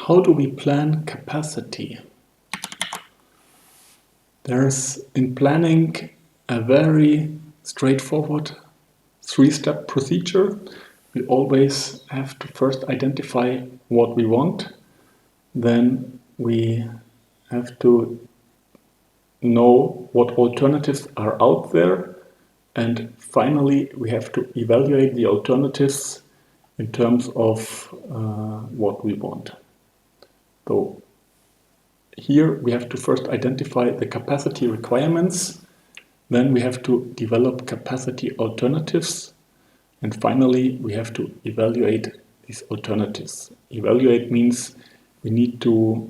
how do we plan capacity? There's in planning a very straightforward three-step procedure. We always have to first identify what we want, then we have to know what alternatives are out there, and finally we have to evaluate the alternatives in terms of what we want. So here we have to first identify the capacity requirements, then we have to develop capacity alternatives, and finally we have to evaluate these alternatives. Evaluate means we need to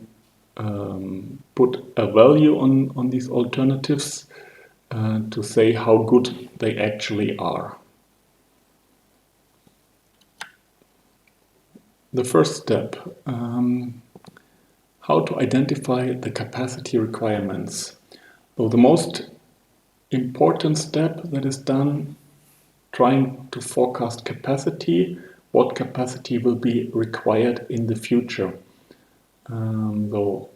put a value on these alternatives to say how good they actually are. The first step, how to identify the capacity requirements. So the most important step that is done, trying to forecast capacity, what capacity will be required in the future. So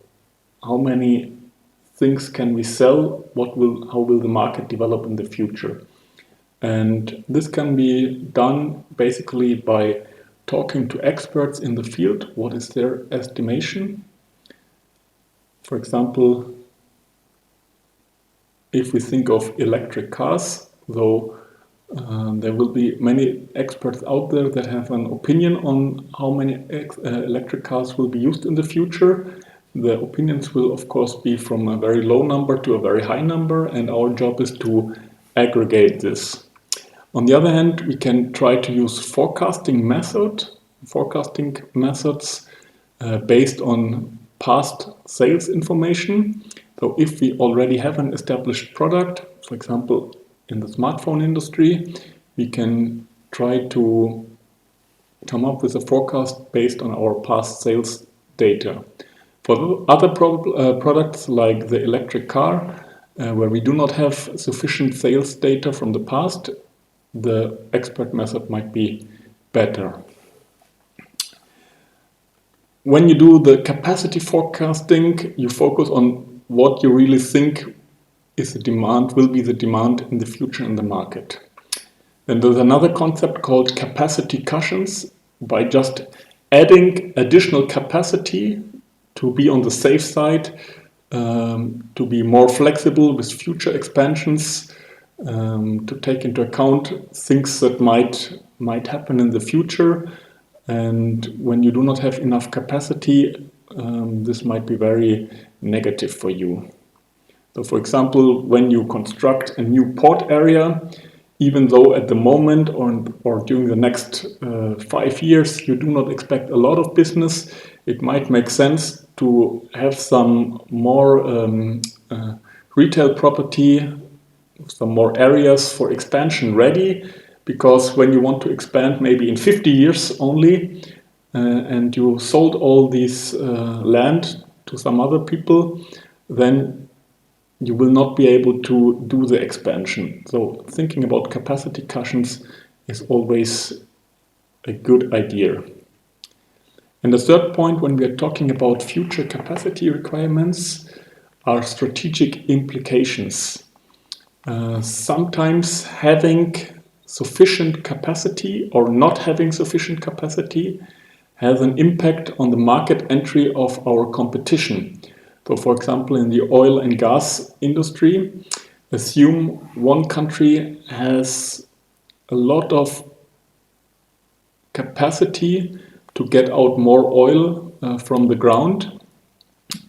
how many things can we sell? How will the market develop in the future? And this can be done basically by talking to experts in the field. What is their estimation? For example, if we think of electric cars, though there will be many experts out there that have an opinion on how many electric cars will be used in the future. The opinions will of course be from a very low number to a very high number, and our job is to aggregate this. On the other hand, we can try to use forecasting methods based on past sales information. So if we already have an established product, for example, in the smartphone industry, we can try to come up with a forecast based on our past sales data. For the other products like the electric car, where we do not have sufficient sales data from the past, the expert method might be better. When you do the capacity forecasting, you focus on what you really think is the demand, will be the demand in the future in the market. Then there's another concept called capacity cushions. By just adding additional capacity to be on the safe side, to be more flexible with future expansions, to take into account things that might happen in the future. And when you do not have enough capacity, this might be very negative for you. So for example, when you construct a new port area, even though at the moment or during the next 5 years you do not expect a lot of business, it might make sense to have some more retail property, some more areas for expansion ready, because when you want to expand maybe in 50 years only, and you sold all this land to some other people, then you will not be able to do the expansion. So thinking about capacity cushions is always a good idea. And the third point, when we are talking about future capacity requirements, are strategic implications. Sometimes having sufficient capacity or not having sufficient capacity has an impact on the market entry of our competition. So for example, in the oil and gas industry, assume one country has a lot of capacity to get out more oil from the ground,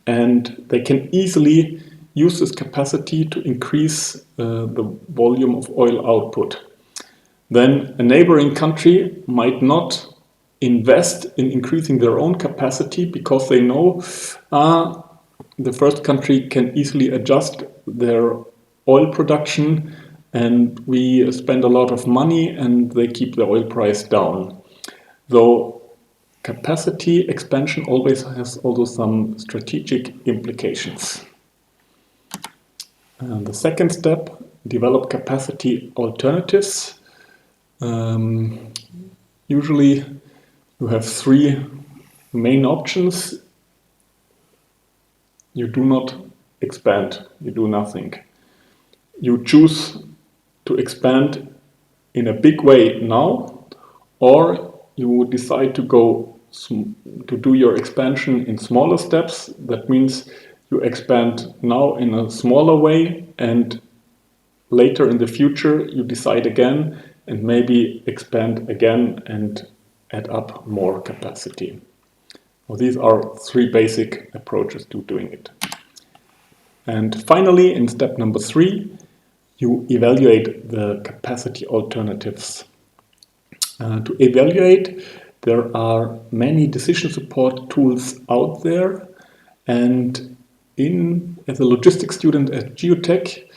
and they can easily use this capacity to increase the volume of oil output. Then a neighboring country might not invest in increasing their own capacity because they know the first country can easily adjust their oil production, and we spend a lot of money and they keep the oil price down. Though capacity expansion always has also some strategic implications. And the second step, develop capacity alternatives. Usually you have three main options. you do not expand, you do nothing. You choose to expand in a big way now, or you decide to do your expansion in smaller steps. That means you expand now in a smaller way, and later in the future you decide again and maybe expand again and add up more capacity. Well, these are three basic approaches to doing it. And finally, in step number 3, you evaluate the capacity alternatives. To evaluate, there are many decision support tools out there, and as a logistics student at Geotech,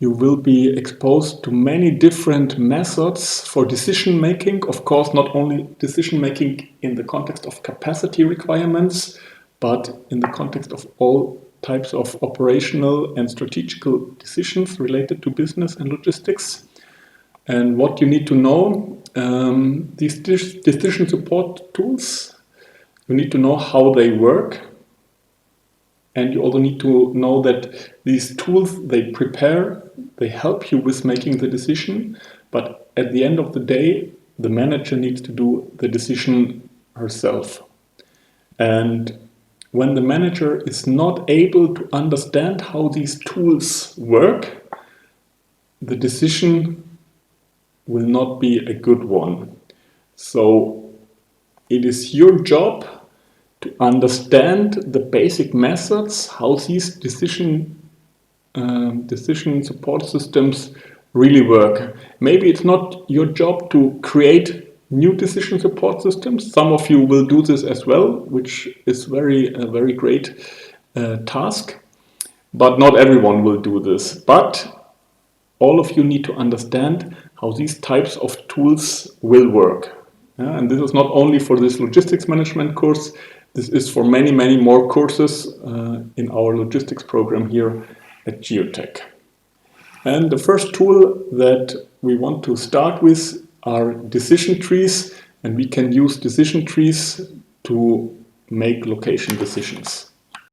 you will be exposed to many different methods for decision making. Of course, not only decision making in the context of capacity requirements, but in the context of all types of operational and strategical decisions related to business and logistics. And what you need to know, these decision support tools, you need to know how they work. And you also need to know that these tools, they help you with making the decision. But at the end of the day, the manager needs to do the decision herself. And when the manager is not able to understand how these tools work, the decision will not be a good one. So it is your job to understand the basic methods, how these decision support systems really work. Maybe it's not your job to create new decision support systems. Some of you will do this as well, which is a very great task. But not everyone will do this. But all of you need to understand how these types of tools will work. And this is not only for this logistics management course, this is for many, many more courses in our logistics program here at Geotech. And the first tool that we want to start with are decision trees, and we can use decision trees to make location decisions.